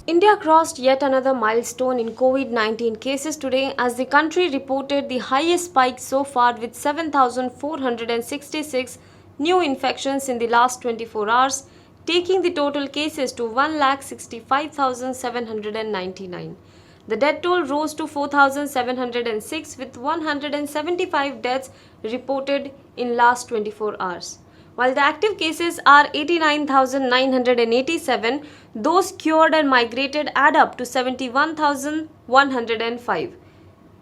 India crossed yet another milestone in COVID-19 cases today as the country reported the highest spike so far with 7,466 new infections in the last 24 hours, taking the total cases to 1,65,799. The death toll rose to 4,706 with 175 deaths reported in last 24 hours. While the active cases are 89,987, those cured and migrated add up to 71,105.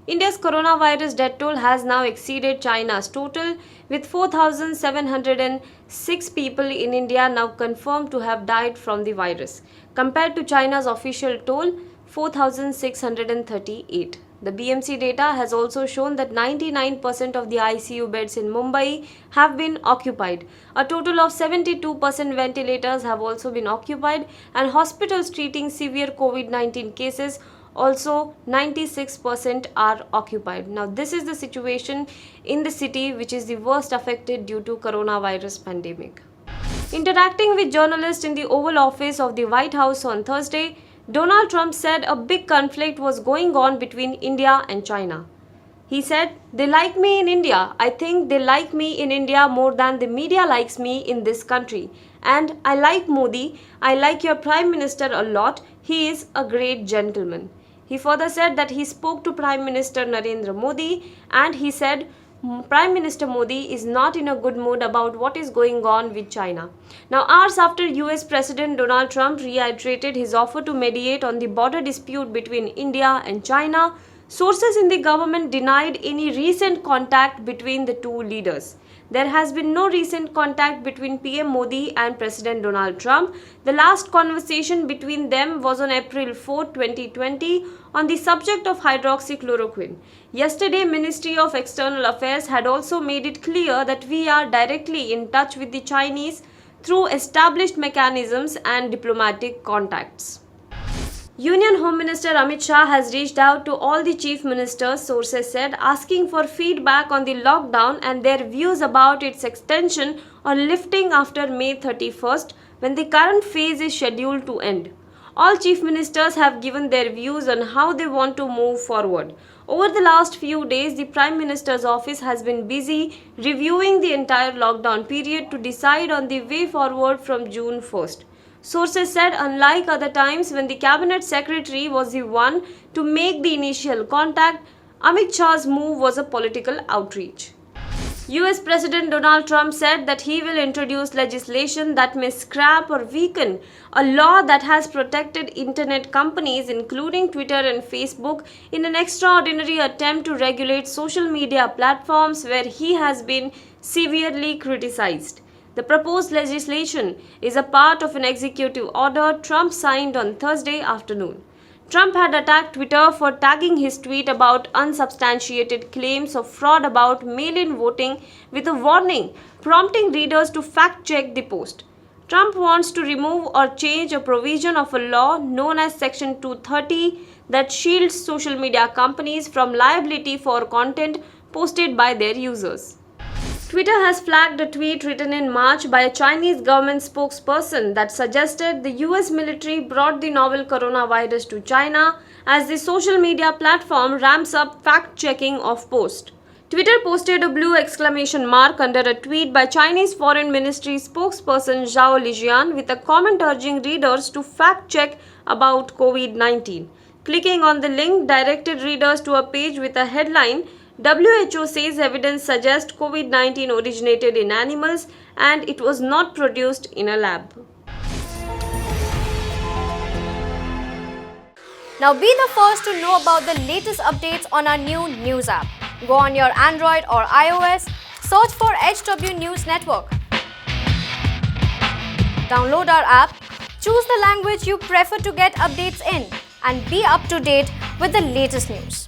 India's coronavirus death toll has now exceeded China's total, with 4,706 people in India now confirmed to have died from the virus, compared to China's official toll, 4,638. The BMC data has also shown that 99% of the ICU beds in Mumbai have been occupied. A total of 72% ventilators have also been occupied, and hospitals treating severe COVID-19 cases also 96% are occupied. Now this is the situation in the city which is the worst affected due to coronavirus pandemic. Interacting with journalists in the Oval Office of the White House on Thursday, Donald Trump said a big conflict was going on between India and China. He said, "They like me in India. I think they like me in India more than the media likes me in this country. And I like Modi. I like your Prime Minister a lot. He is a great gentleman." He further said that he spoke to Prime Minister Narendra Modi and he said, Prime Minister Modi is not in a good mood about what is going on with China. Now, hours after US President Donald Trump reiterated his offer to mediate on the border dispute between India and China, sources in the government denied any recent contact between the two leaders. There has been no recent contact between PM Modi and President Donald Trump. The last conversation between them was on April 4, 2020 on the subject of hydroxychloroquine. Yesterday, Ministry of External Affairs had also made it clear that we are directly in touch with the Chinese through established mechanisms and diplomatic contacts. Union Home Minister Amit Shah has reached out to all the chief ministers, sources said, asking for feedback on the lockdown and their views about its extension or lifting after May 31st, when the current phase is scheduled to end. All chief ministers have given their views on how they want to move forward. Over the last few days, the Prime Minister's office has been busy reviewing the entire lockdown period to decide on the way forward from June 1st. Sources said unlike other times when the cabinet secretary was the one to make the initial contact, Amit Shah's move was a political outreach. US President Donald Trump said that he will introduce legislation that may scrap or weaken a law that has protected internet companies including Twitter and Facebook in an extraordinary attempt to regulate social media platforms where he has been severely criticized. The proposed legislation is a part of an executive order Trump signed on Thursday afternoon. Trump had attacked Twitter for tagging his tweet about unsubstantiated claims of fraud about mail-in voting with a warning, prompting readers to fact-check the post. Trump wants to remove or change a provision of a law known as Section 230 that shields social media companies from liability for content posted by their users. Twitter has flagged a tweet written in March by a Chinese government spokesperson that suggested the US military brought the novel coronavirus to China as the social media platform ramps up fact-checking of posts. Twitter posted a blue exclamation mark under a tweet by Chinese Foreign Ministry spokesperson Zhao Lijian with a comment urging readers to fact-check about COVID-19. Clicking on the link directed readers to a page with a headline, WHO says evidence suggests COVID-19 originated in animals and it was not produced in a lab. Now be the first to know about the latest updates on our new news app. Go on your Android or iOS, search for HW News Network. Download our app, choose the language you prefer to get updates in, and be up to date with the latest news.